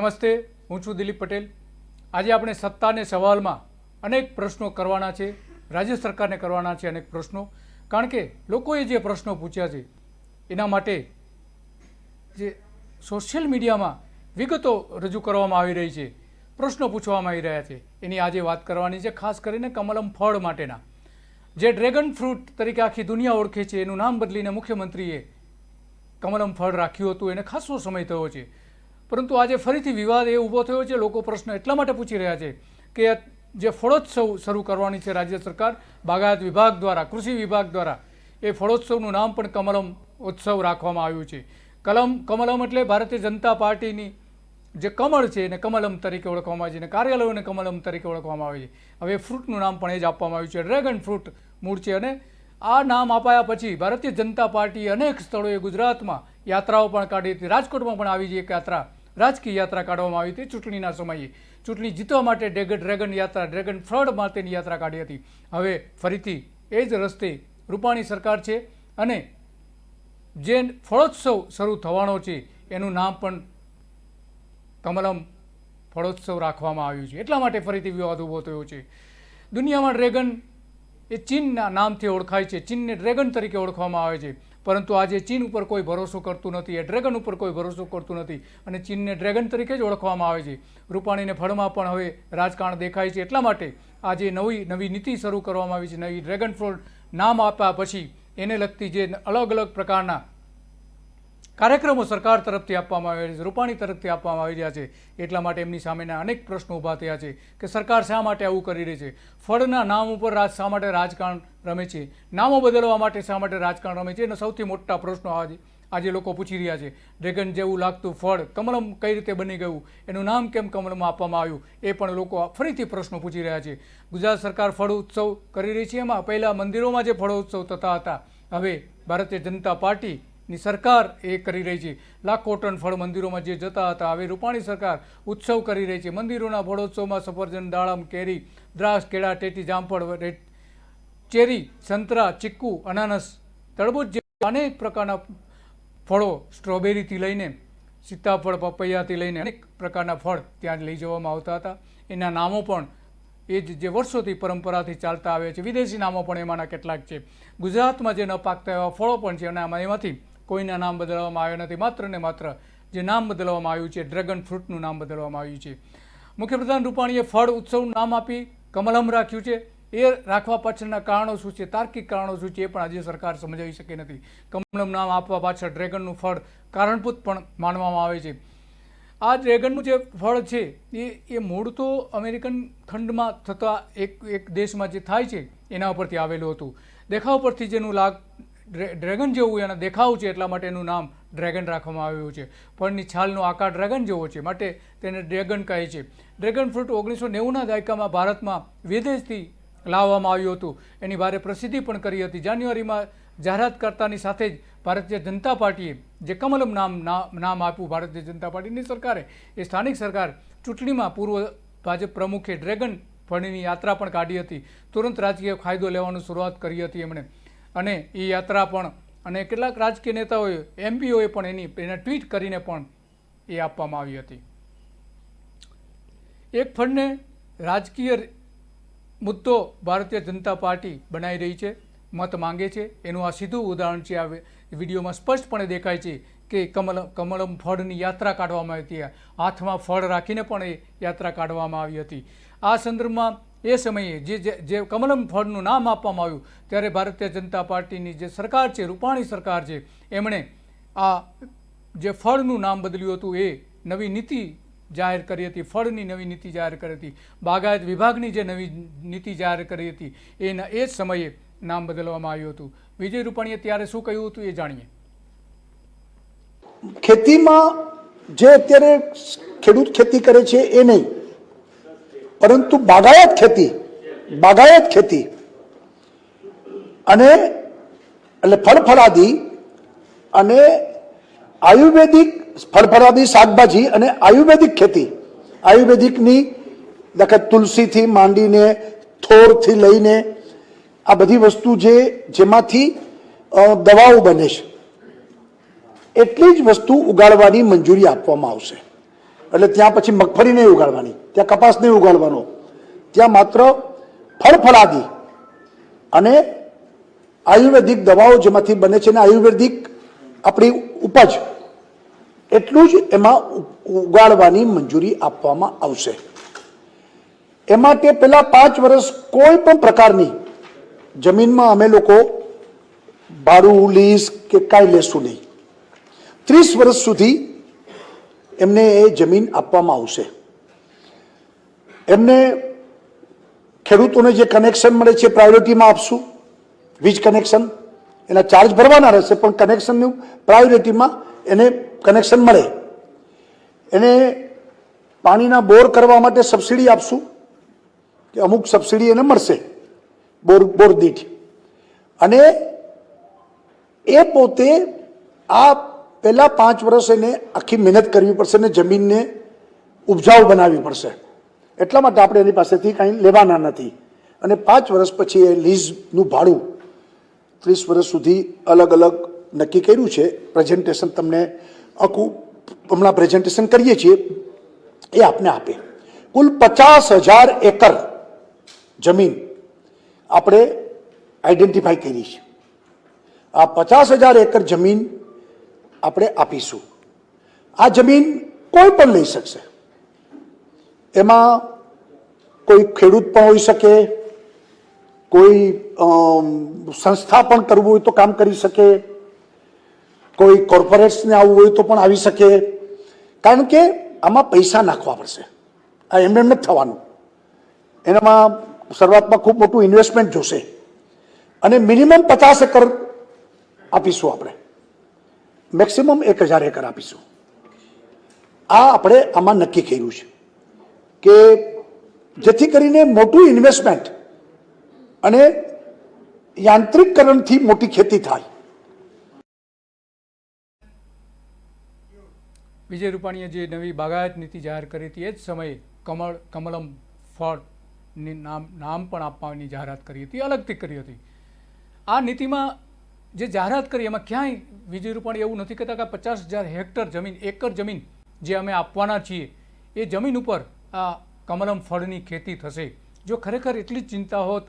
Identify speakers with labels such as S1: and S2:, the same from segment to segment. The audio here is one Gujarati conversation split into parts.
S1: નમસ્તે, હું છું દિલીપ પટેલ। આજે આપણે સત્તાને સવાલમાં અનેક પ્રશ્નો કરવાના છે, રાજ્ય સરકારને કરવાના છે અનેક પ્રશ્નો, કારણ કે લોકોએ જે પ્રશ્નો પૂછ્યા છે એના માટે જે સોશિયલ મીડિયામાં વિગતો રજૂ કરવામાં આવી રહી છે, પ્રશ્નો પૂછવામાં આવી રહ્યા છે, એની આજે વાત કરવાની છે। ખાસ કરીને કમલમ ફળ માટેના, જે ડ્રેગન ફ્રૂટ તરીકે આખી દુનિયા ઓળખે છે, એનું નામ બદલીને મુખ્યમંત્રીએ કમલમ ફળ રાખ્યું હતું। એને ખાસો સમય થયો છે, પરંતુ આજે ફરીથી વિવાદ એ ઊભો થયો છે। લોકો પ્રશ્ન એટલા માટે પૂછી રહ્યા છે કે જે ફળોત્સવ શરૂ કરવાની છે રાજ્ય સરકાર બાગાયત વિભાગ દ્વારા, કૃષિ વિભાગ દ્વારા, એ ફળોત્સવનું નામ પણ કમલમ ઉત્સવ રાખવામાં આવ્યું છે। કમલમ એટલે ભારતીય જનતા પાર્ટીની જે કમળ છે એને કમલમ તરીકે ઓળખવામાં આવે છે અને કાર્યાલયોને કમલમ તરીકે ઓળખવામાં આવે છે। હવે ફ્રૂટનું નામ પણ એ જ આપવામાં આવ્યું છે, ડ્રેગન ફ્રૂટ મૂળ છે। અને આ નામ આપ્યા પછી ભારતીય જનતા પાર્ટી અનેક સ્થળોએ ગુજરાતમાં યાત્રાઓ પણ કાઢી હતી। રાજકોટમાં પણ આવી એક યાત્રા, રાજકીય યાત્રા કાઢવામાં આવી હતી ચૂંટણીના સમયે, ચૂંટણી જીતવા માટે ડ્રેગન યાત્રા, ડ્રેગન ફ્રૂટ માટેની યાત્રા કાઢી હતી। હવે ફરીથી એ જ રસ્તે રૂપાણી સરકાર છે અને જે ફળોત્સવ શરૂ થવાનો છે એનું નામ પણ કમલમ ફળોત્સવ રાખવામાં આવ્યું છે। એટલા માટે ફરીથી વિવાદ ઊભો થયો છે। દુનિયામાં ડ્રેગન એ ચીનના નામથી ઓળખાય છે, ચીનને ડ્રેગન તરીકે ઓળખવામાં આવે છે, પરંતુ આજે ચીન ઉપર કોઈ ભરોસો કરતું નથી, એ ડ્રેગન ઉપર કોઈ ભરોસો કરતું નથી અને ચીનને ડ્રેગન તરીકે જ ઓળખવામાં આવે છે। રૂપાણીને ફળમાં પણ હવે રાજકારણ દેખાય છે, એટલા માટે આજે નવી નીતિ શરૂ કરવામાં આવી છે। નવી ડ્રેગન ફ્રૂટ નામ આપ્યા પછી એને લગતી જે અલગ અલગ પ્રકારના કાર્યક્રમો સરકાર તરફથી આપવામાં આવ્યા છે, રૂપાણી તરફથી આપવામાં આવી રહ્યા છે, એટલા માટે એમની સામેના અનેક પ્રશ્નો ઊભા થયા છે કે સરકાર શા માટે આવું કરી રહી છે, ફળના નામ ઉપર શા માટે રાજકારણ રમે છે, નામો બદલવા માટે શા માટે રાજકારણ રમે છે, એના સૌથી મોટા પ્રશ્નો આજે લોકો પૂછી રહ્યા છે। ડ્રેગન જેવું લાગતું ફળ કમલમ કઈ રીતે બની ગયું, એનું નામ કેમ કમલમ આપવામાં આવ્યું, એ પણ લોકો ફરીથી પ્રશ્નો પૂછી રહ્યા છે। ગુજરાત સરકાર ફળ ઉત્સવ કરી રહી છે, એમાં પહેલાં મંદિરોમાં જે ફળ ઉત્સવ થતા હતા, હવે ભારતીય જનતા પાર્ટીની સરકાર એ કરી રહી છે। લાખો ટન ફળ મંદિરોમાં જે જતા હતા, હવે રૂપાણી સરકાર ઉત્સવ કરી રહી છે। મંદિરોના ફળોત્સવમાં સફરજન, દાડમ, કેરી, દ્રાક્ષ, કેળા, ટેટી, જામફળ, ચેરી, સંતરા, ચીકુ, અનાનસ, તરબૂચ જેવા અનેક પ્રકારના ફળો, સ્ટ્રોબેરીથી લઈને સીતાફળ, પપૈયાથી લઈને અનેક પ્રકારના ફળ ત્યાં લઈ જવામાં આવતા હતા। એના નામો પણ એ જ જે વર્ષોથી પરંપરાથી ચાલતા આવ્યા છે, વિદેશી નામો પણ એમાંના કેટલાક છે। ગુજરાતમાં જે ન પાકતા એવા ફળો પણ છે અને એમાંથી કોઈના નામ બદલવામાં આવ્યા નથી, માત્ર ને માત્ર જે નામ બદલવામાં આવ્યું છે ડ્રેગન ફ્રૂટનું નામ બદલવામાં આવ્યું છે। મુખ્યપ્રધાન રૂપાણીએ ફળ ઉત્સવનું નામ આપી કમલમ રાખ્યું છે, એ રાખવા પાછળના કારણો શું છે, તાર્કિક કારણો શું છે, એ પણ આજે સરકાર સમજાવી શકી નથી। કમલમ નામ આપવા પાછળ ડ્રેગનનું ફળ કારણભૂત પણ માનવામાં આવે છે। આ ડ્રેગનનું જે ફળ છે એ મૂળ તો અમેરિકન ખંડમાં થતા એક દેશમાં જે થાય છે એના ઉપરથી આવેલું હતું। દેખાવ પરથી જેનું ડ્રેગન જેવું એના દેખાવ છે એટલા માટે એનું નામ ડ્રેગન રાખવામાં આવ્યું છે। ફળની છાલનો આકાર ડ્રેગન જેવો છે માટે તેને ડ્રેગન કહે છે। ડ્રેગન ફ્રૂટ 1990ના દાયકામાં ભારતમાં વિદેશથી લાવવામાં આવ્યું હતું, એની ભારે પ્રસિદ્ધિ પણ કરી હતી। જાન્યુઆરીમાં જાહેરાત કરતાની સાથે જ ભારતીય જનતા પાર્ટીએ જે કમલમ નામ આપ્યું, ભારતીય જનતા પાર્ટીની સરકારે, એ સ્થાનિક સરકાર ચૂંટણીમાં પૂર્વ ભાજપ પ્રમુખે ડ્રેગન ફળની યાત્રા પણ કાઢી હતી, તુરંત રાજકીય ફાયદો લેવાની શરૂઆત કરી હતી એમણે, અને એ યાત્રા પણ અને કેટલાક રાજકીય નેતાઓએ, એમપીઓએ પણ એને ટ્વીટ કરીને પણ એ આપવામાં આવી હતી। એક ફળને રાજકીય મુદ્દો ભારતીય જનતા પાર્ટી બનાવી રહી છે, મત માંગે છે, એનું આ સીધું ઉદાહરણ છે। આ વિડીયોમાં સ્પષ્ટપણે દેખાય છે કે કમલમ ફળની યાત્રા કાઢવામાં આવી હતી, હાથમાં ફળ રાખીને પણ એ યાત્રા કાઢવામાં આવી હતી। આ સંદર્ભમાં એ સમયે જે કમલમ ફળનું નામ આપવામાં આવ્યું ત્યારે ભારતીય જનતા પાર્ટીની જે સરકાર છે, રૂપાણી સરકાર છે, એમણે આ જે ફળનું નામ બદલ્યું હતું એ નવી નીતિ જાહેર કરી હતી, ફળની નવી નીતિ જાહેર કરી હતી, બાગાયત વિભાગની જે નવી નીતિ જાહેર કરી હતી એ જ સમયે નામ બદલવામાં આવ્યું હતું। વિજય રૂપાણીએ ત્યારે શું કહ્યું હતું એ જાણીએ।
S2: ખેતીમાં જે અત્યારે ખેડૂત ખેતી કરે છે એ નહીં, પરંતુ બાગાયત ખેતી અને એટલે ફળફળાદી અને આયુર્વેદિક ફળફળાદી શાકભાજી અને આયુર્વેદિક ખેતી, આયુર્વેદિકની દાખલા તુલસીથી માંડીને થોરથી લઈને આ બધી વસ્તુ જેમાંથી દવાઓ બને છે એટલી જ વસ્તુ ઉગાડવાની મંજૂરી આપવામાં આવશે। એટલે ત્યાં પછી મગફળી નહીં ઉગાડવાની, ત્યાં કપાસ નહીં ઉગાડવાનો, ત્યાં માત્ર ફળફળાદી અને આયુર્વેદિક દવાઓ જેમાંથી બને છે ને આયુર્વેદિક આપણી ઉપજ એટલું જ એમાં ઉગાડવાની મંજૂરી આપવામાં આવશે. એ માટે પેલા 5 વર્ષ કોઈ પણ પ્રકારની જમીનમાં અમે લોકો ભાડું લીઝ કે કાંઈ લેશું નહીં. 30 વર્ષ સુધી એમને એ જમીન આપવામાં આવશે. એમને ખેડૂતોને જે કનેક્શન મળે છે પ્રાયોરિટીમાં આપશું, વીજ કનેક્શન, એના ચાર્જ ભરવાના રહેશે પણ કનેક્શનનું પ્રાયોરિટીમાં એને કનેક્શન મળે. એને પાણીના બોર કરવા માટે સબસિડી આપશું કે અમુક સબસિડી એને મળશે બોર દીઠ. અને એ પોતે આ પહેલા 5 વર્ષ એને આખી મહેનત કરવી પડશે ને જમીનને ઉપજાઉ બનાવવી પડશે. એટલા માટે આપણે એની પાસેથી કાંઈ લેવાના નથી. અને 5 વર્ષ પછી એ લીઝનું ભાડું 30 વર્ષ સુધી અલગ અલગ નક્કી કર્યું છે. પ્રેઝન્ટેશન તમને આખું હમણાં પ્રેઝન્ટેશન કરીએ છીએ એ આપને આપે. કુલ 50,000 એકર જમીન આપણે આઈડેન્ટિફાઈ કરી છે. આ 50,000 એકર જમીન આપણે આપીશું. આ જમીન કોઈ પણ લઈ શકશે. એમાં કોઈ ખેડૂત પણ હોઈ શકે, કોઈ સંસ્થા પણ કરવું હોય તો કામ કરી શકે, કોઈ કોર્પોરેટ્સને આવવું હોય તો પણ આવી શકે. કારણ કે આમાં પૈસા નાખવા પડશે, આ એમ નથી થવાનું. એનામાં શરૂઆતમાં ખૂબ મોટું ઇન્વેસ્ટમેન્ટ જોશે અને મિનિમમ 50 એકર આપીશું આપણે, મેક્સિમમ 1,000 એકર આપીશું. આ આપણે આમાં નક્કી કર્યું છે કે જેથી કરીને મોટું ઇન્વેસ્ટમેન્ટ અને યાંત્રિકરણથી મોટી ખેતી થાય.
S1: વિજય રૂપાણીએ જે નવી બાગાયત નીતિ જાહેર કરી હતી એ જ સમયે કમલમ ફળની નામ પણ આપવાની જાહેરાત કરી હતી, અલગથી કરી હતી. આ નીતિમાં જે જાહેરાત કરી એમાં ક્યાંય વિજય રૂપાણી એવું નથી કહેતા કે 50,000 હેક્ટર જમીન, એકર જમીન જે અમે આપવાના છીએ એ જમીન ઉપર આ કમલમ ફળની ખેતી થશે. જો ખરેખર એટલી જ ચિંતા હોત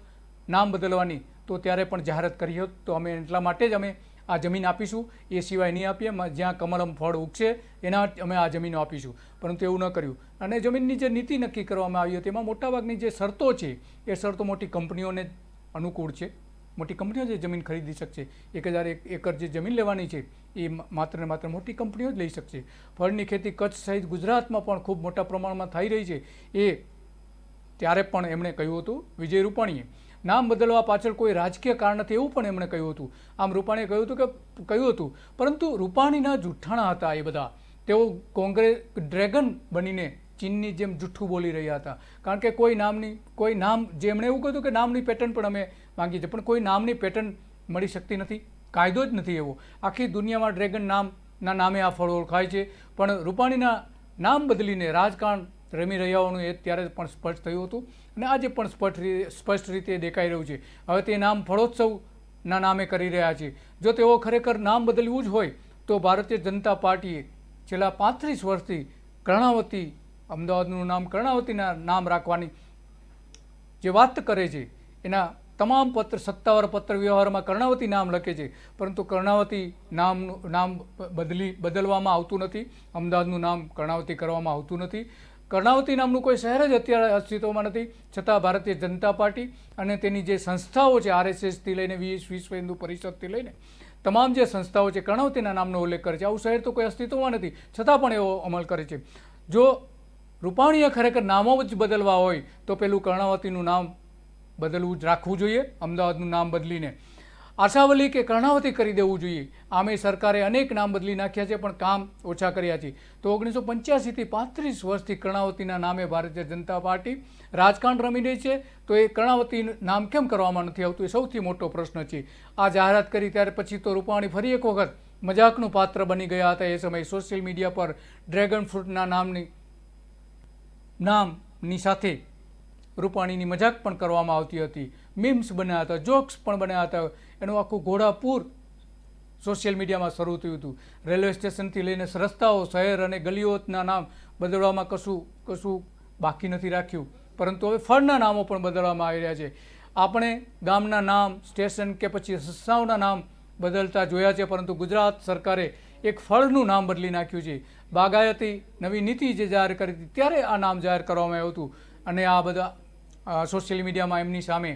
S1: નામ બદલવાની તો ત્યારે પણ જાહેરાત કરી હોત. તો અમે એટલા માટે જ અમે આ જમીન આપીશું, એ સિવાય નહીં આપીએ. જ્યાં કમલમ ફળ ઉગશે એના અમે આ જમીનો આપીશું. પરંતુ એવું ન કર્યું. અને જમીનની જે નીતિ નક્કી કરવામાં આવી હતી એમાં મોટાભાગની જે શરતો છે એ શરતો મોટી કંપનીઓને અનુકૂળ છે. મોટી કંપનીઓ જે જમીન ખરીદી શકશે. 1,000 એકર જે જમીન લેવાની છે એ માત્ર ને માત્ર મોટી કંપનીઓ જ લઈ શકશે. ફળની ખેતી કચ્છ સહિત ગુજરાતમાં પણ ખૂબ મોટા પ્રમાણમાં થઈ રહી છે. એ ત્યારે પણ એમણે કહ્યું હતું વિજય રૂપાણીએ. નામ બદલવા પાછળ કોઈ રાજકીય કારણ નથી એવું પણ એમણે કહ્યું હતું. આમ રૂપાણીએ કહ્યું હતું પરંતુ રૂપાણીના જૂઠાણા હતા એ બધા. તેઓ કોંગ્રેસ ડ્રેગન બનીને ચીનની જેમ જૂઠું બોલી રહ્યા હતા. કારણ કે કોઈ નામ જે એમણે એવું કહ્યું કે નામની પેટર્ન પણ અમે માંગી છે, પણ કોઈ નામની પેટર્ન મળી શકતી નથી. કાયદો જ નથી એવો. આખી દુનિયામાં ડ્રેગન નામના નામે આ ફળ ઓળખાય છે. પણ રૂપાણીના નામ બદલીને રાજકારણ રમી રહ્યા હોવાનું એ ત્યારે પણ સ્પષ્ટ થયું હતું અને આજે પણ સ્પષ્ટ રીતે દેખાઈ રહ્યું છે. હવે તે નામ ફળોત્સવના નામે કરી રહ્યા છે. જો તેઓ ખરેખર નામ બદલવું જ હોય તો ભારતીય જનતા પાર્ટીએ છેલ્લા 35 વર્ષથી કર્ણાવતી, અમદાવાદનું નામ કર્ણાવતીના નામ રાખવાની જે વાત કરે છે એના તમામ સત્તાવાર પત્ર વ્યવહારમાં કર્ણાવતી નામ લખે છે. પરંતુ કર્ણાવતી નામ બદલવામાં આવતું નથી. અમદાવાદનું નામ કર્ણાવતી કરવામાં આવતું નથી. કર્ણાવતી નામનું કોઈ શહેર જ અત્યારે અસ્તિત્વમાં નથી. છતાં ભારતીય જનતા પાર્ટી અને તેની જે સંસ્થાઓ છે, RSSથી લઈને વિશ્વ હિન્દુ પરિષદથી લઈને તમામ જે સંસ્થાઓ છે કર્ણાવતીના નામનો ઉલ્લેખ કરે છે. આવું શહેર તો કોઈ અસ્તિત્વમાં નથી, છતાં પણ એવો અમલ કરે છે. જો રૂપાણીએ ખરેખર નામો જ બદલવા હોય તો પેલું કર્ણાવતીનું નામ બદલવું જ રાખવું જોઈએ, અમદાવાદનું નામ બદલીને આશાવલી કે કર્ણાવતી કરી દેવું જોઈએ. આમે સરકારે અનેક નામ બદલી નાખ્યા છે પણ કામ ઓછા કર્યા છે. તો 1985થી 35 વર્ષથી કર્ણાવતીના નામે ભારતીય જનતા પાર્ટી રાજકારણ રમી રહી છે. તો એ કર્ણાવતી નામ કેમ કરવામાં નથી આવતું એ સૌથી મોટો પ્રશ્ન છે. આ જાહેરાત કરી ત્યારે પછી તો રૂપાણી ફરી એક વખત મજાકનું પાત્ર બની ગયા હતા. એ સમયે સોશિયલ મીડિયા પર ડ્રેગન ફ્રૂટના નામની સાથે રૂપાણીની મજાક પણ કરવામાં આવતી હતી, મીમ્સ બન્યા હતા, જોક્સ પણ બન્યા હતા. એનું આખું ઘોડાપૂર સોશિયલ મીડિયામાં શરૂ થયું હતું. રેલવે સ્ટેશનથી લઈને રસ્તાઓ, શહેર અને ગલીઓના નામ બદલવામાં કશું બાકી નથી રાખ્યું, પરંતુ હવે ફળના નામો પણ બદલવામાં આવી રહ્યા છે. આપણે ગામના નામ, સ્ટેશન કે પછી સંસ્થાઓના નામ બદલતા જોયા છે, પરંતુ ગુજરાત સરકારે એક ફળનું નામ બદલી નાખ્યું છે. બાગાયતી નવી નીતિ જે જાહેર કરી હતી ત્યારે આ નામ જાહેર કરવામાં આવ્યું હતું, અને આ બધા સોશિયલ મીડિયામાં એમની સામે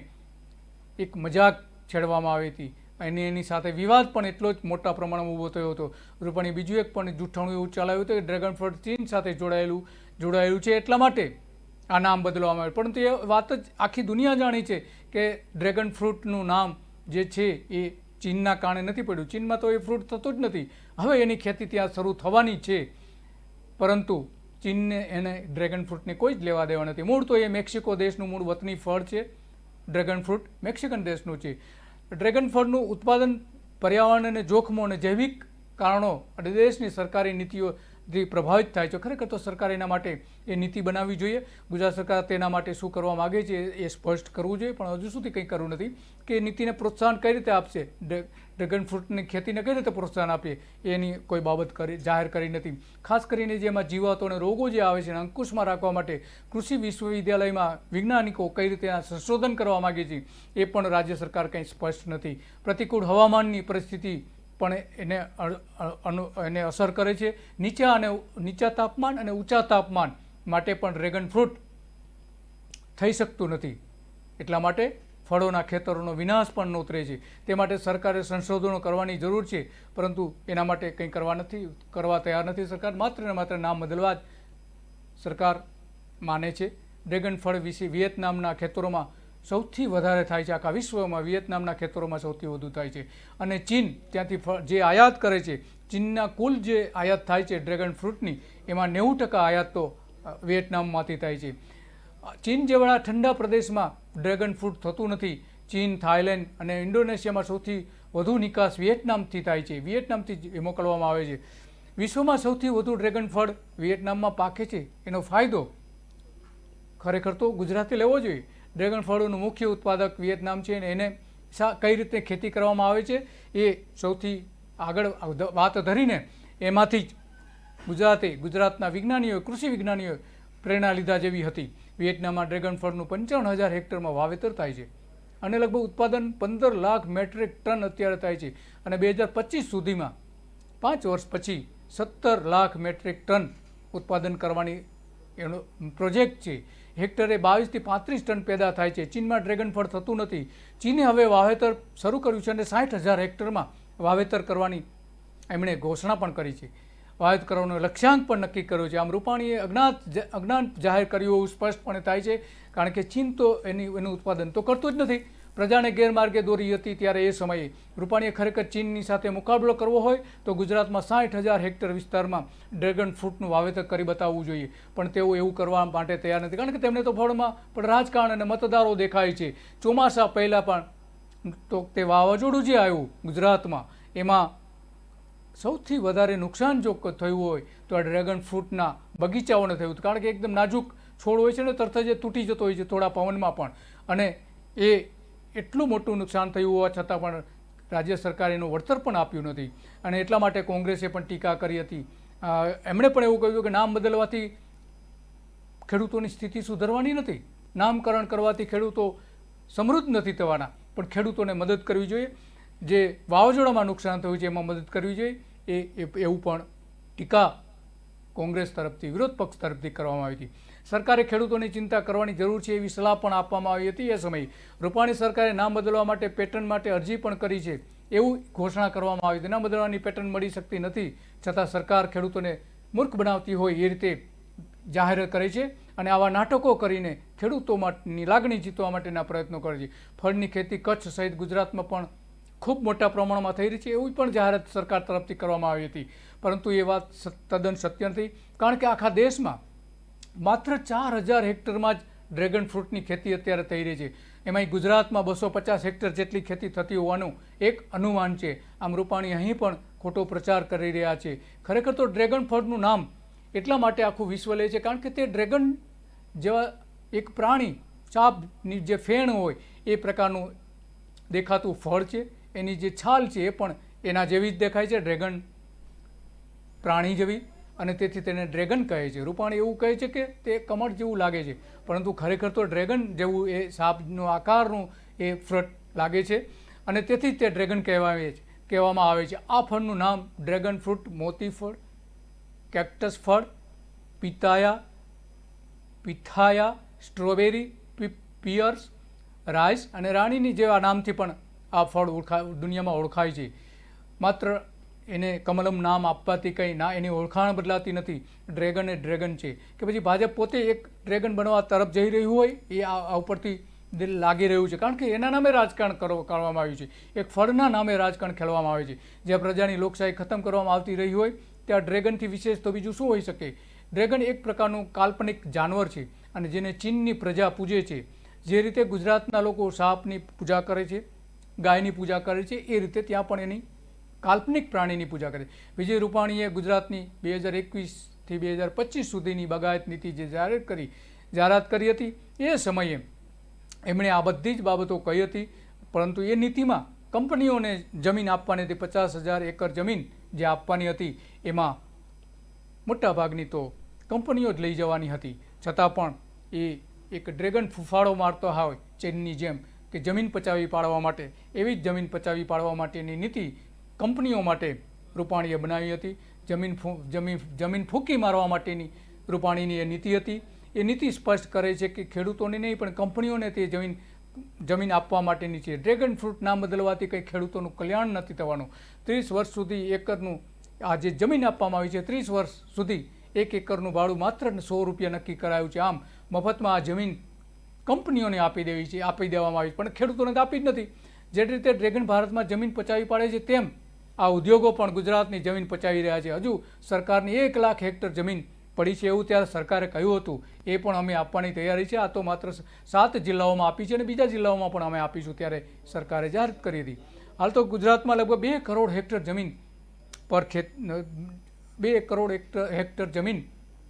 S1: એક મજાક છેડવામાં આવી હતી, અને એની સાથે વિવાદ પણ એટલો જ મોટા પ્રમાણમાં ઊભો થયો હતો. રૂપાણી બીજું એક પણ જૂઠાણું એવું ચલાવ્યું હતું કે ડ્રેગન ફ્રૂટ ચીન સાથે જોડાયેલું છે, એટલા માટે આ નામ બદલવામાં આવ્યું. પરંતુ એ વાત જ આખી દુનિયા જાણી છે કે ડ્રેગન ફ્રૂટનું નામ જે છે એ ચીનના કારણે નથી પડ્યું. ચીનમાં તો એ ફ્રૂટ થતું જ નથી. હવે એની ખેતી ત્યાં શરૂ થવાની છે, પરંતુ ચીનને એને ડ્રેગન ફ્રૂટને કોઈ જ લેવા દેવા નથી. મૂળ તો એ મેક્સિકો દેશનું મૂળ વતની ફળ છે. ડ્રેગન ફ્રૂટ મેક્સિકન દેશનું છે. ડ્રેગન ફળનું ઉત્પાદન પર્યાવરણ અને જોખમો અને જૈવિક કારણો અને દેશની સરકારી નીતિઓથી પ્રભાવિત થાય છે. ખરેખર તો સરકારે એના માટે એ નીતિ બનાવવી જોઈએ. ગુજરાત સરકાર તેના માટે શું કરવા માગે છે એ સ્પષ્ટ કરવું જોઈએ, પણ હજુ સુધી કંઈ કરવું નથી. કે નીતિને પ્રોત્સાહન કઈ રીતે આપશે, ડ્રેગન ફ્રૂટની ખેતીને કઈ રીતે પ્રોત્સાહન આપીએ, એની કોઈ બાબત જાહેર કરી નથી. ખાસ કરીને જે એમાં જીવાતો અને રોગો જે આવે છે એને અંકુશમાં રાખવા માટે કૃષિ વિશ્વવિદ્યાલયમાં વૈજ્ઞાનિકો કઈ રીતે સંશોધન કરવા માગે છે એ પણ રાજ્ય સરકાર કંઈ સ્પષ્ટ નથી. પ્રતિકૂળ હવામાનની પરિસ્થિતિ પણ એને અસર કરે છે. નીચા તાપમાન અને ઊંચા તાપમાન માટે પણ ડ્રેગન ફ્રૂટ થઈ શકતું નથી. એટલા માટે ફળોના ખેતરોનો વિનાશ પણ નોતરે છે. તે માટે સરકારે સંશોધનો કરવાની જરૂર છે, પરંતુ એના માટે કંઈ કરવા તૈયાર નથી સરકાર. માત્ર ને માત્ર નામ બદલવા જ સરકાર માને છે. ડ્રેગન ફળ વિશે વિયેતનામના ખેતરોમાં સૌથી વધારે થાય છે. આખા વિશ્વમાં વિયેતનામના ખેતરોમાં સૌથી વધુ થાય છે. અને ચીન ત્યાંથી જે આયાત કરે છે, ચીનના કુલ જે આયાત થાય છે ડ્રેગન ફ્રૂટની, એમાં 90% આયાત તો વિયેતનામમાંથી થાય છે. ચીન જેવા ઠંડા પ્રદેશમાં ડ્રેગન ફ્રૂટ થતું નથી. ચીન, થાઈલેન્ડ અને ઇન્ડોનેશિયામાં સૌથી વધુ નિકાસ વિયેતનામથી થાય છે. વિયેતનામથી મોકલવામાં આવે છે. વિશ્વમાં સૌથી વધુ ડ્રેગન ફળ વિયેતનામમાં પાકે છે. એનો ફાયદો ખરેખર તો ગુજરાતે લેવો જોઈએ. ડ્રેગન ફળોનું મુખ્ય ઉત્પાદક વિયેતનામ છે, અને એને કઈ રીતે ખેતી કરવામાં આવે છે એ સૌથી આગળ વાત ધરીને એમાંથી જ ગુજરાતના વિજ્ઞાનીઓ, કૃષિ વિજ્ઞાનીઓ પ્રેરણા લીધા જેવી હતી. વિયેતનામમાં ડ્રેગન ફળનું 55,000 હેક્ટરમાં વાવેતર થાય છે, અને લગભગ ઉત્પાદન 15 લાખ મેટ્રિક ટન અત્યારે થાય છે, અને 2025 સુધીમાં 5 વર્ષ પછી 17 લાખ મેટ્રિક ટન ઉત્પાદન કરવાની એનો પ્રોજેક્ટ છે. હેક્ટરે 22 થી 35 ટન પેદા થાય છે. ચીનમાં ડ્રેગન ફળ થતું નથી. ચીને હવે વાવેતર શરૂ કર્યું છે, અને 60,000 હેક્ટરમાં વાવેતર કરવાની એમણે ઘોષણા પણ કરી છે. વાવેતર કરવાનો લક્ષ્યાંક પણ નક્કી કર્યો છે. આમ રૂપાણીએ અજ્ઞાન જાહેર કર્યું એવું સ્પષ્ટપણે થાય છે, કારણ કે ચીન તો એનું ઉત્પાદન તો કરતું જ નથી. પ્રજાને ગેરમાર્ગે દોરી હતી ત્યારે એ સમયે રૂપાણીએ ખરેખર ચીનની સાથે મુકાબલો કરવો હોય તો ગુજરાતમાં 60,000 હેક્ટર વિસ્તારમાં ડ્રેગન ફ્રૂટનું વાવેતર કરી બતાવવું જોઈએ, પણ તેઓ એવું કરવા માટે તૈયાર નથી. કારણ કે તેમને તો ફળમાં પણ રાજકારણ અને મતદારો દેખાય છે. ચોમાસા પહેલાં પણ તો તે વાવાઝોડું જે આવ્યું ગુજરાતમાં, એમાં સૌથી વધારે નુકસાન જો થયું હોય તો આ ડ્રેગન ફ્રૂટના બગીચાઓને થયું હતું. કારણ કે એકદમ નાજુક છોડ હોય છે ને, તરત જ તૂટી જતો હોય છે થોડા પવનમાં પણ, અને એ એટલું મોટું નુકસાન થયું હોવા છતાં પણ રાજ્ય સરકારે એનું વળતર પણ આપ્યું નથી. અને એટલા માટે કોંગ્રેસે પણ ટીકા કરી હતી. એમણે પણ એવું કહ્યું કે નામ બદલવાથી ખેડૂતોની સ્થિતિ સુધરવાની નથી. નામકરણ કરવાથી ખેડૂતો સમૃદ્ધ નથી થવાના, પણ ખેડૂતોને મદદ કરવી જોઈએ. જે વાવાઝોડામાં નુકસાન થયું છે એમાં મદદ કરવી જોઈએ. એવું પણ ટીકા કોંગ્રેસ તરફથી, વિરોધ પક્ષ તરફથી કરવામાં આવી હતી. સરકારે ખેડૂતોની ચિંતા કરવાની જરૂર છે એવી સલાહ પણ આપવામાં આવી હતી. એ સમયે રૂપાણી સરકારે નામ બદલવા માટે પેટર્ન માટે અરજી પણ કરી છે એવું ઘોષણા કરવામાં આવી હતી. નામ બદલવાની પેટર્ન મળી શકતી નથી, છતાં સરકાર ખેડૂતોને મૂર્ખ બનાવતી હોય એ રીતે જાહેર કરે છે, અને આવા નાટકો કરીને ખેડૂતો માટેની લાગણી જીતવા માટેના પ્રયત્નો કરે છે. ફળની ખેતી કચ્છ સહિત ગુજરાતમાં પણ ખૂબ મોટા પ્રમાણમાં થઈ રહી છે એવું પણ જાહેરાત સરકાર તરફથી કરવામાં આવી હતી, પરંતુ એ વાત તદ્દન સત્ય નથી. કારણ કે આખા દેશમાં માત્ર 4,000 હેક્ટરમાં જ ડ્રેગન ફ્રૂટની ખેતી અત્યારે થઈ રહી છે. એમાંય ગુજરાતમાં 250 હેક્ટર જેટલી ખેતી થતી હોવાનું એક અનુમાન છે. આમ રૂપાણી અહીં પણ ખોટો પ્રચાર કરી રહ્યા છે. ખરેખર તો ડ્રેગન ફળનું નામ એટલા માટે આખું વિશ્વ લે છે કારણ કે તે ડ્રેગન જેવા એક પ્રાણી, સાપની જે ફેણ હોય એ પ્રકારનું દેખાતું ફળ છે. એની જે છાલ છે એ પણ એના જેવી જ દેખાય છે, ડ્રેગન પ્રાણી જેવી, અને તેથી તેને ડ્રેગન કહે છે. રૂપાણી એવું કહે છે કે તે કમળ જેવું લાગે છે, પરંતુ ખરેખર તો ડ્રેગન જેવું એ સાપનો આકારનું એ ફ્રૂટ લાગે છે, અને તેથી જ તે ડ્રેગન કહેવામાં આવે છે. આ ફળનું નામ ડ્રેગન ફ્રૂટ, મોતી ફળ, કેક્ટસ ફળ, પિથાયા, સ્ટ્રોબેરી, પિયર્સ, રાઈસ અને રાણીની જેવા નામથી પણ આ ફળ દુનિયામાં ઓળખાય છે. માત્ર એને કમલમ નામ આપવાથી કંઈ ના, એની ઓળખાણ બદલાતી નથી. ડ્રેગન એ ડ્રેગન છે. કે પછી ભાજપ પોતે એક ડ્રેગન બનવા તરફ જઈ રહ્યું હોય એ આ ઉપરથી લાગી રહ્યું છે, કારણ કે એના નામે રાજકારણ કરવામાં આવ્યું છે. એક ફળના નામે રાજકારણ ખેલવામાં આવે છે. જે પ્રજાની લોકશાહી ખતમ કરવામાં આવતી રહી હોય ત્યાં ડ્રેગનથી વિશેષ તો બીજું શું હોઈ શકે? ડ્રેગન એક પ્રકારનું કાલ્પનિક જાનવર છે, અને જેને ચીનની પ્રજા પૂજે છે. જે રીતે ગુજરાતના લોકો સાપની પૂજા કરે છે, ગાયની પૂજા કરે છે, એ રીતે ત્યાં પણ એની કાલ્પનિક પ્રાણીની પૂજા કરે. વિજય રૂપાણીએ ગુજરાતની 2021થી 2025 સુધીની બાગાયત નીતિ જે જાહેરાત કરી હતી, એ સમયે એમણે આ બધી જ બાબતો કહી હતી, પરંતુ એ નીતિમાં કંપનીઓને જમીન આપવાની હતી. 50,000 એકર જમીન જે આપવાની હતી એમાં મોટાભાગની તો કંપનીઓ જ લઈ જવાની હતી. છતાં પણ એ એક ડ્રેગન ફૂફાડો મારતો હોય ચીનની જેમ કે જમીન પચાવી પાડવા માટે, એવી જ જમીન પચાવી પાડવા માટેની નીતિ કંપનીઓ માટે રૂપાણીએ બનાવી હતી. જમીન ફૂંકી મારવા માટેની રૂપાણીની એ નીતિ હતી. એ નીતિ સ્પષ્ટ કરે છે કે ખેડૂતોને નહીં પણ કંપનીઓને તે જમીન આપવા માટેની છે. ડ્રેગન ફ્રૂટ નામ બદલવાથી કંઈ ખેડૂતોનું કલ્યાણ નથી થવાનું. 30 વર્ષ સુધી એકરનું આ જે જમીન આપવામાં આવી છે, 30 વર્ષ સુધી 1 એકરનું ભાડું માત્ર 100 રૂપિયા નક્કી કરાયું છે. આમ મફતમાં આ જમીન કંપનીઓને આપી દેવામાં આવી, પણ ખેડૂતોને તો આપી જ નથી. જે રીતે ડ્રેગન ભારતમાં જમીન પચાવી પાડે છે, તેમ આ ઉદ્યોગો પણ ગુજરાતની જમીન પચાવી રહ્યા છે. હજુ સરકારની 1 લાખ હેક્ટર જમીન પડી છે એવું ત્યારે સરકારે કહ્યું હતું. એ પણ અમે આપવાની તૈયારી છે. આ તો માત્ર 7 જિલ્લાઓમાં આપી છે, અને બીજા જિલ્લાઓમાં પણ અમે આપીશું ત્યારે સરકારે જાહેરાત કરી હતી. હાલ તો ગુજરાતમાં લગભગ 2 કરોડ હેક્ટર જમીન પર 2 કરોડ હેક્ટર જમીન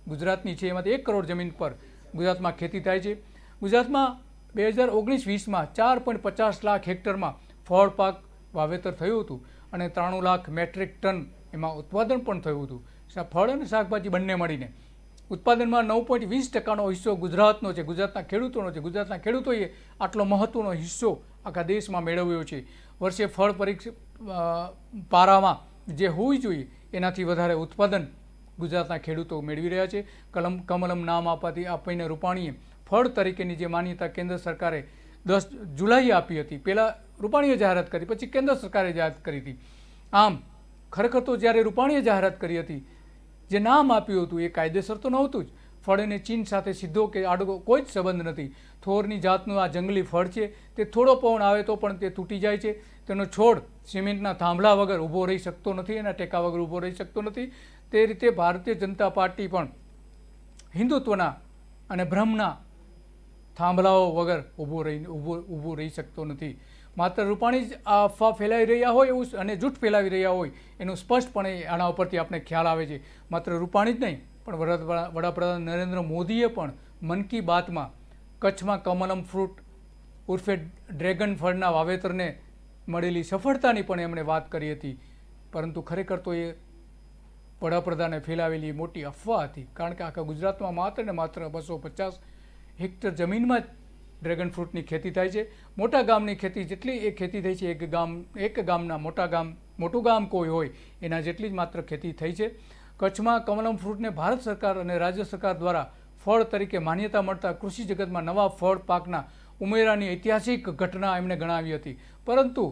S1: ગુજરાતની છે. એમાંથી 1 કરોડ જમીન પર ગુજરાતમાં ખેતી થાય છે. ગુજરાતમાં 2019-20માં 4.50 લાખ હેક્ટરમાં ફળ પાક વાવેતર થયું હતું, અને 93 લાખ મેટ્રિક ટન એમાં ઉત્પાદન પણ થયું હતું. ફળ અને શાકભાજી બંને મળીને ઉત્પાદનમાં 9.20% હિસ્સો ગુજરાતનો છે, ગુજરાતના ખેડૂતોનો છે. ગુજરાતના ખેડૂતોએ આટલો મહત્વનો હિસ્સો આખા દેશમાં મેળવ્યો છે. વર્ષે ફળ પારામાં જે હોવી જોઈએ એનાથી વધારે ઉત્પાદન ગુજરાતના ખેડૂતો મેળવી રહ્યા છે. કમલમ નામ આપીને રૂપાણીએ ફળ તરીકેની જે માન્યતા કેન્દ્ર સરકારે 10 જુલાઈએ આપી હતી. પહેલાં રૂપાણીએ જાહેરાત કરી, પછી કેન્દ્ર સરકારે જાહેરાત કરી હતી. આમ ખરેખર તો જ્યારે રૂપાણીએ જાહેરાત કરી હતી, જે નામ આપ્યું હતું એ કાયદેસર તો નહોતું જ. ફળ અને ચીન સાથે સીધો કે આડો કોઈ જ સંબંધ નથી. થોરની જાતનું આ જંગલી ફળ છે, તે થોડો પવન આવે તો પણ તે તૂટી જાય છે. તેનો છોડ સિમેન્ટના થાંભલા વગર ઊભો રહી શકતો નથી, એના ટેકા વગર ઊભો રહી શકતો નથી. તે રીતે ભારતીય જનતા પાર્ટી પણ હિન્દુત્વના અને ભ્રમના થાંભલાઓ વગર ઊભો રહી શકતો નથી. માત્ર રૂપાણી જ આ અફવા ફેલાવી રહ્યા હોય એવું અને જૂઠ ફેલાવી રહ્યા હોય એનું સ્પષ્ટપણે આના ઉપરથી આપણે ખ્યાલ આવે છે. માત્ર રૂપાણી જ નહીં પણ વડાપ્રધાન નરેન્દ્ર મોદીએ પણ મન કી બાતમાં કચ્છમાં કમલમ ફ્રૂટ ઉર્ફે ડ્રેગન ફળના વાવેતરને મળેલી સફળતાની પણ એમણે વાત કરી હતી. પરંતુ ખરેખર તો એ વડાપ્રધાને ફેલાવેલી મોટી અફવા હતી, કારણ કે આખા ગુજરાતમાં માત્ર ને માત્ર 250 હેક્ટર જમીનમાં જ ડ્રેગન ફ્રૂટની ખેતી થાય છે. મોટા ગામની ખેતી જેટલી એ ખેતી થઈ છે, એક ગામના મોટું ગામ કોઈ હોય એના જેટલી જ માત્ર ખેતી થઈ છે. કચ્છમાં કમલમ ફ્રૂટને ભારત સરકાર અને રાજ્ય સરકાર દ્વારા ફળ તરીકે માન્યતા મળતા કૃષિ જગતમાં નવા ફળ પાકના ઉમેરાની ઐતિહાસિક ઘટના એમણે ગણાવી હતી. પરંતુ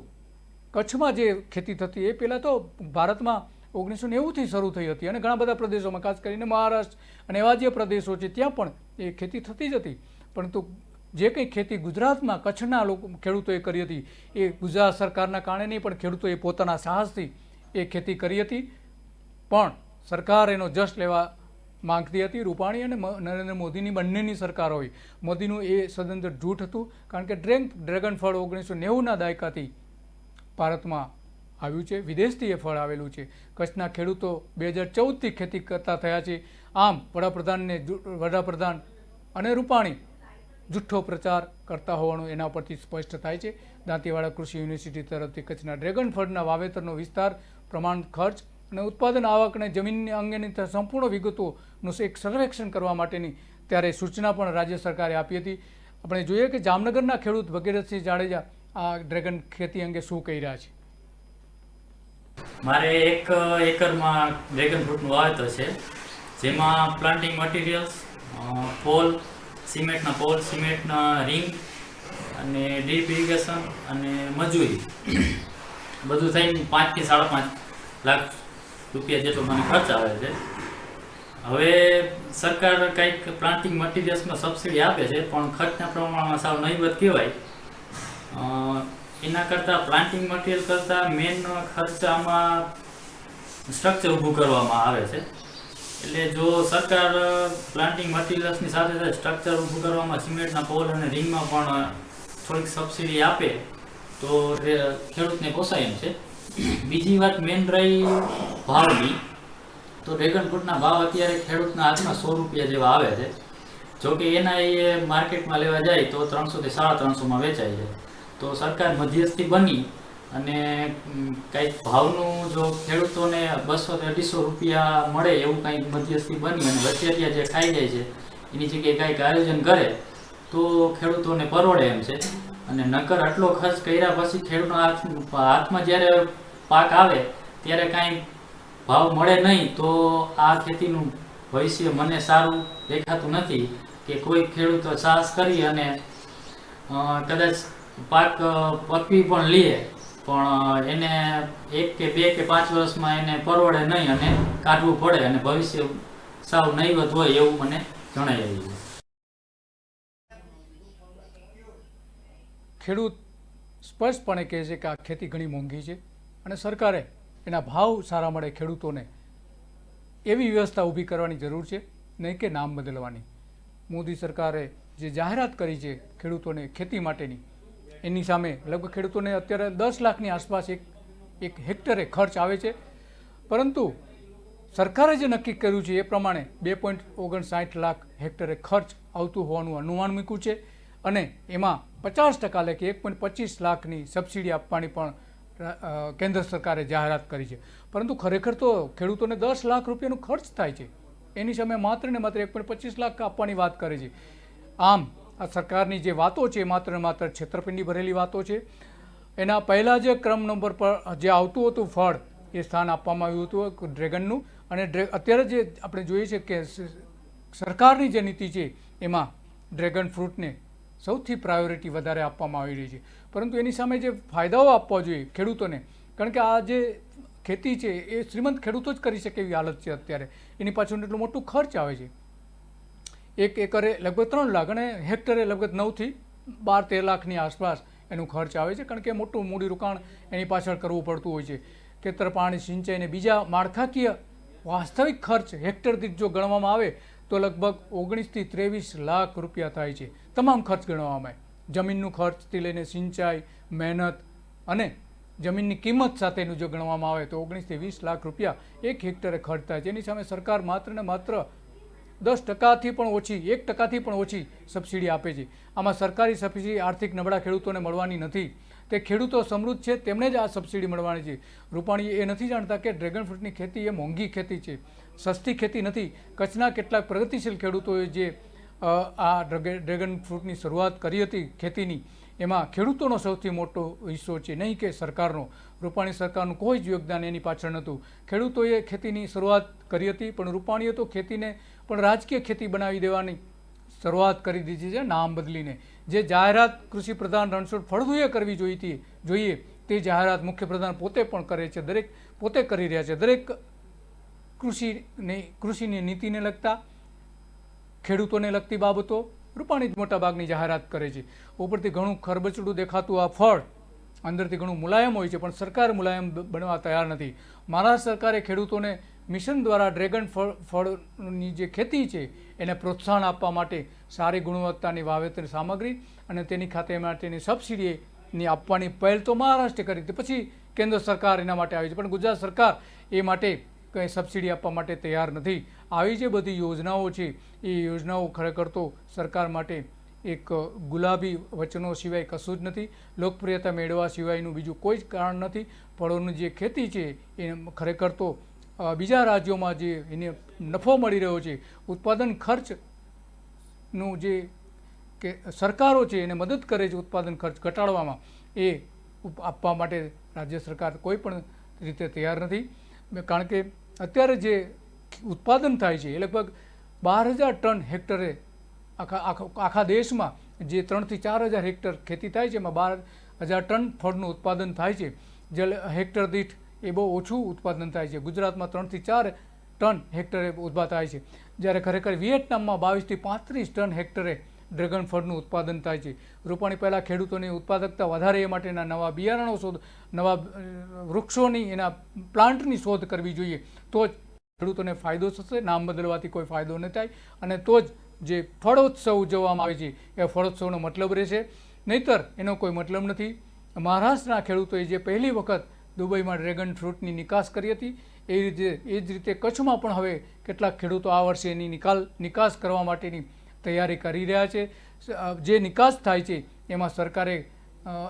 S1: કચ્છમાં જે ખેતી થતી એ પહેલાં તો ભારતમાં 1990થી શરૂ થઈ હતી, અને ઘણા બધા પ્રદેશોમાં, ખાસ કરીને મહારાષ્ટ્ર અને એવા જે પ્રદેશો છે ત્યાં પણ એ ખેતી થતી જ હતી. પરંતુ જે કંઈ ખેતી ગુજરાતમાં કચ્છના ખેડૂતોએ કરી હતી એ ગુજરાત સરકારના કારણે નહીં, પણ ખેડૂતોએ પોતાના સાહસથી એ ખેતી કરી હતી. પણ સરકાર એનો જશ લેવા માંગતી હતી. રૂપાણી અને નરેન્દ્ર મોદીની બંનેની સરકાર હોય. મોદીનું એ સદંતર જૂઠ હતું, કારણ કે ડ્રેગન ફળ 1990ના દાયકાથી ભારતમાં આવ્યું છે, વિદેશથી એ ફળ આવેલું છે. કચ્છના ખેડૂતો 2014થી ખેતી કરતા થયા છે. આમ વડાપ્રધાન અને રૂપાણી જુઠ્ઠો પ્રચાર કરતા હોવાનું એના પરથી સ્પષ્ટ થાય છે. દાંતીવાડા કૃષિ યુનિવર્સિટી તરફથી કચ્છના ડ્રેગન ફળના વાવેતરનો વિસ્તાર, પ્રમાણ, ખર્ચ અને ઉત્પાદન આવક અને જમીનની અંગેની સંપૂર્ણ વિગતોનું એક સર્વેક્ષણ કરવા માટેની ત્યારે સૂચના પણ રાજ્ય સરકારે આપી હતી. આપણે જોઈએ કે જામનગરના ખેડૂત ભગીરથસિંહ જાડેજા આ ડ્રેગન ખેતી અંગે શું કહી રહ્યા છે.
S3: મારે 1 એકરમાં ડ્રેગન ફ્રૂટનું વાવેતર છે, જેમાં પ્લાન્ટિંગ મટીરિયલ્સ, પોલ, સિમેન્ટના પોલ, સિમેન્ટના રિંગ અને ડ્રીપ ઇરિગેશન અને મજૂરી બધું થઈને 5 થી 5.5 લાખ રૂપિયા જેટલો મને ખર્ચ આવે છે. હવે સરકાર કંઈક પ્લાન્ટિંગ મટીરિયલ્સમાં સબસિડી આપે છે, પણ ખર્ચના પ્રમાણમાં સાવ નહીવત કહેવાય. એના કરતાં પ્લાન્ટિંગ મટીરિયલ કરતાં મેઇન ખર્ચ આમાં સ્ટ્રક્ચર ઊભું કરવામાં આવે છે. એટલે જો સરકાર પ્લાન્ટિંગ મટીરિયલ્સની સાથે સાથે સ્ટ્રક્ચર ઊભું કરવામાં સિમેન્ટના પોલ અને રિંગમાં પણ થોડીક સબસિડી આપે તો ખેડૂતને પોસાય એમ છે. બીજી વાત મેઇન રહી ભાવની, તો ડ્રેગન ફ્રૂટના ભાવ અત્યારે ખેડૂતના હાથમાં 100 રૂપિયા જેવા આવે છે. જોકે એના એ માર્કેટમાં લેવા જાય તો 300 થી 350માં વેચાય છે. તો સરકાર મધ્યસ્થી બની અને કંઈક ભાવનું જો ખેડૂતોને 200 થી 250 રૂપિયા મળે એવું કંઈક મધ્યસ્થી બની અને વચેટિયા જે ખાઈ જાય છે એની જગ્યાએ કંઈક આયોજન કરે તો ખેડૂતોને પરવડે એમ છે. અને નકર આટલો ખર્ચ કર્યા પછી ખેડૂતના હાથમાં જ્યારે પાક આવે ત્યારે કાંઈ ભાવ મળે નહીં તો આ ખેતીનું ભવિષ્ય મને સારું દેખાતું નથી. કે કોઈ ખેડૂતો સાહસ કરી અને કદાચ પાક પકવી પણ લે, પણ એને 1 કે 2 કે 5 વર્ષમાં એને પરવડે નહીં અને કાઢવું પડે અને ભવિષ્ય સાવ નહીવત હોય એવું મને જણાઈ રહ્યું છે.
S1: ખેડૂત સ્પષ્ટપણે કહે છે કે આ ખેતી ઘણી મોંઘી છે અને સરકારે એના ભાવ સારા મળે ખેડૂતોને એવી વ્યવસ્થા ઊભી કરવાની જરૂર છે, નહીં કે નામ બદલવાની. મોદી સરકારે જે જાહેરાત કરી છે ખેડૂતોને ખેતી માટેની, એની સામે લગભગ ખેડૂતોને અત્યારે 10 લાખની આસપાસ એક હેક્ટરે ખર્ચ આવે છે. પરંતુ સરકારે જે નક્કી કર્યું છે એ પ્રમાણે 2.59 લાખ હેક્ટરે ખર્ચ આવતું હોવાનું અનુમાન મૂક્યું છે અને એમાં 50% એટલે કે 1.25 લાખની સબસિડી આપવાની પણ કેન્દ્ર સરકારે જાહેરાત કરી છે. પરંતુ ખરેખર તો ખેડૂતોને 10 લાખ રૂપિયાનું ખર્ચ થાય છે, એની સામે માત્ર ને માત્ર 1.25 લાખ આપવાની વાત કરે છે. આમ આ સરકારની જે વાતો છે માત્ર ને માત્ર છેતરપિંડી ભરેલી વાતો છે. એના પહેલાં જે ક્રમ નંબર પર જે આવતું હતું ફળ, એ સ્થાન આપવામાં આવ્યું હતું ડ્રેગનનું. અને અત્યારે જે આપણે જોઈએ છે કે સરકારની જે નીતિ છે એમાં ડ્રેગન ફ્રૂટને સૌથી પ્રાયોરિટી વધારે આપવામાં આવી રહી છે. પરંતુ એની સામે જે ફાયદાઓ આપવા જોઈએ ખેડૂતોને, કારણ કે આ જે ખેતી છે એ શ્રીમંત ખેડૂતો જ કરી શકે એવી હાલત છે અત્યારે. એની પાછળ એટલું મોટું ખર્ચ આવે છે. 1 એકરે લગભગ 3 લાખ અને હેક્ટરે લગભગ 9 થી 12-13 લાખની આસપાસ એનું ખર્ચ આવે છે. કારણ કે મોટું મૂડી રોકાણ એની પાછળ કરવું પડતું હોય છે. ખેતર પાણી, સિંચાઈ અને બીજા માળખાકીય વાસ્તવિક ખર્ચ હેક્ટર દીઠ જો ગણવામાં આવે તો લગભગ 19 થી 23 લાખ રૂપિયા થાય છે. તમામ ખર્ચ ગણવામાં આવે, જમીનનું ખર્ચથી લઈને સિંચાઈ, મહેનત અને જમીનની કિંમત સાથેનું જો ગણવામાં આવે તો 19 થી 20 લાખ રૂપિયા 1 હેક્ટરે ખર્ચ થાય છે. એની સામે સરકાર માત્ર ને માત્ર 10%થી પણ ઓછી, 1%થી પણ ઓછી સબસિડી આપે છે. આમાં સરકારી સબસિડી આર્થિક નબળા ખેડૂતોને મળવાની નથી. તે ખેડૂતો સમૃદ્ધ છે તેમને જ આ સબસિડી મળવાની છે. રૂપાણી એ નથી જાણતા કે ડ્રેગન ફ્રૂટની ખેતી એ મોંઘી ખેતી છે, સસ્તી ખેતી નથી. કચ્છના કેટલાક પ્રગતિશીલ ખેડૂતોએ જે આ ડ્રેગન ફ્રૂટની શરૂઆત કરી હતી ખેતીની, એમાં ખેડૂતોનો સૌથી મોટો હિસ્સો છે, નહીં કે સરકારનો. રૂપાણી સરકારનું કોઈ જ યોગદાન એની પાછળ નહોતું. ખેડૂતોએ ખેતીની શરૂઆત કરી હતી, પણ રૂપાણીએ તો ખેતીને પણ રાજકીય ખેતી બનાવી દેવાની શરૂઆત કરી દીધી છે નામ બદલીને. જે જાહેરાત કૃષિ પ્રધાન રણછોડ ફળદુએ કરવી જોઈએ તે જાહેરાત મુખ્યપ્રધાન પોતે પણ કરે છે, પોતે કરી રહ્યા છે. દરેક કૃષિની નીતિને લગતા, ખેડૂતોને લગતી બાબતો રૂપાણી જ મોટાભાગની જાહેરાત કરે છે. ઉપરથી ઘણું ખરબચડું દેખાતું આ ફળ અંદરથી ઘણું મુલાયમ હોય છે, પણ સરકાર મુલાયમ બનવા તૈયાર નથી. મહારાષ્ટ્ર સરકારે ખેડૂતોને મિશન દ્વારા ડ્રેગન ફળની જે ખેતી છે એને પ્રોત્સાહન આપવા માટે સારી ગુણવત્તાની વાવેતર સામગ્રી અને તેની ખાતે માટેની સબસિડીની આપવાની પહેલ તો મહારાષ્ટ્રે કરી હતી. પછી કેન્દ્ર સરકાર એના માટે આવી છે, પણ ગુજરાત સરકાર એ માટે કંઈ સબસિડી આપવા માટે તૈયાર નથી. આવી જે બધી યોજનાઓ છે એ યોજનાઓ ખરેખર તો સરકાર માટે એક ગુલાબી વચનો સિવાય કશું જ નથી. લોકપ્રિયતા મેળવવા સિવાયનું બીજું કોઈ જ કારણ નથી. ફળોની જે ખેતી છે એ ખરેખર તો બીજા રાજ્યોમાં જે એને નફો મળી રહ્યો છે, ઉત્પાદન ખર્ચનું જે કે સરકારો છે એને મદદ કરે છે ઉત્પાદન ખર્ચ ઘટાડવામાં, એ આપવા માટે રાજ્ય સરકાર કોઈ પણ રીતે તૈયાર નથી. કારણ કે અત્યારે જે ઉત્પાદન થાય છે એ લગભગ 12,000 ટન હેક્ટરે આખા દેશમાં જે 3,000 થી 4,000 હેક્ટર ખેતી થાય છે એમાં 12,000 ટન ફળનું ઉત્પાદન થાય છે. જે હેક્ટર દીઠ એ બહુ ઓછું ઉત્પાદન થાય છે. ગુજરાતમાં 3 થી 4 ટન હેક્ટરે ઉત્પાદન થાય છે, જ્યારે ખરેખર વિયેટનામમાં 22 થી 35 ટન હેક્ટરે ડ્રેગન ફળનું ઉત્પાદન થાય છે. રૂપાણી પહેલાં ખેડૂતોની ઉત્પાદકતા વધારે એ માટેના નવા બિયારણો શોધ, નવા વૃક્ષોની એના પ્લાન્ટની શોધ કરવી જોઈએ, તો જ ખેડૂતોને ફાયદો થશે. નામ બદલવાથી કોઈ ફાયદો ન થાય, અને તો જ જે ફળોત્સવ ઉજવવામાં આવે છે એ ફળોત્સવનો મતલબ રહેશે, નહીંતર એનો કોઈ મતલબ નથી. મહારાષ્ટ્રના ખેડૂતોએ જે પહેલી વખત દુબઈમાં ડ્રેગન ફ્રૂટની નિકાસ કરી હતી, એ જ રીતે કચ્છમાં પણ હવે કેટલાક ખેડૂતો આ વર્ષે એની નિકાસ કરવા માટેની તૈયારી કરી રહ્યા છે. જે નિકાસ થાય છે એમાં સરકારે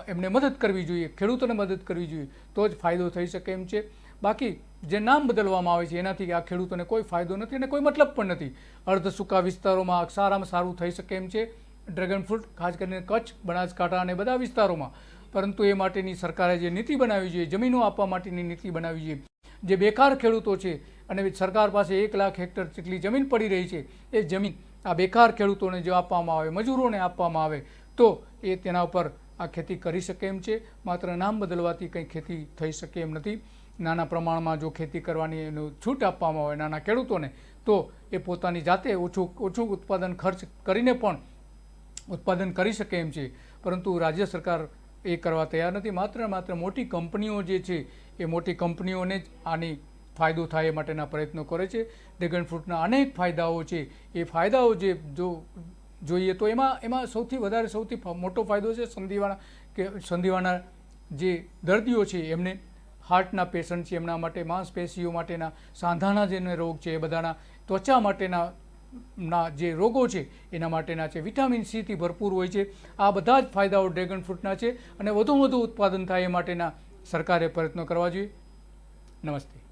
S1: એમને મદદ કરવી જોઈએ, ખેડૂતોને મદદ કરવી જોઈએ, તો જ ફાયદો થઈ શકે એમ છે. બાકી જે નામ બદલવામાં આવે છે એનાથી આ ખેડૂતોને કોઈ ફાયદો નથી અને કોઈ મતલબ પણ નથી. અર્ધ સૂકા વિસ્તારોમાં સારામાં સારું થઈ શકે એમ છે ડ્રેગન ફ્રૂટ, ખાસ કરીને કચ્છ, બનાસકાંઠા અને બધા વિસ્તારોમાં. પરંતુ એ માટેની સરકારે જે નીતિ બનાવવી જોઈએ, જમીનો આપવા માટેની નીતિ બનાવવી જોઈએ. જે બેકાર ખેડૂતો છે અને સરકાર પાસે 1 લાખ હેક્ટર જેટલી જમીન પડી રહી છે, એ જમીન આ બેકાર ખેડૂતોને જો આપવામાં આવે, મજૂરોને આપવામાં આવે, તો એ તેના ઉપર આ ખેતી કરી શકે એમ છે. માત્ર નામ બદલવાથી કંઈ ખેતી થઈ શકે એમ નથી. નાના પ્રમાણમાં જો ખેતી કરવાની એનું છૂટ આપવામાં આવે નાના ખેડૂતોને, તો એ પોતાની જાતે ઓછું ઉત્પાદન ખર્ચ કરીને પણ ઉત્પાદન કરી શકે એમ છે. પરંતુ રાજ્ય સરકાર એ કરવા તૈયાર નથી. માત્ર મોટી કંપનીઓ જે છે એ મોટી કંપનીઓને જ આની ફાયદો થાય એ માટેના પ્રયત્નો કરે છે. ડ્રેગન ફ્રૂટના અનેક ફાયદાઓ છે. એ ફાયદાઓ જે જો જોઈએ તો એમાં સૌથી મોટો ફાયદો છે સંધિવાના જે દર્દીઓ છે, એમને હાર્ટના પેશન્ટ છે એમના માટે, માંસપેશીઓ માટેના, સાંધાના જે રોગ છે એ બધાના, ત્વચા માટેના જે રોગો છે એના માટેના છે. વિટામિન સીથી ભરપૂર હોય છે. આ બધા જ ફાયદાઓ ડ્રેગન ફ્રૂટના છે અને વધુ ઉત્પાદન થાય એ માટેના સરકારે પ્રયત્નો કરવા જોઈએ. નમસ્તે.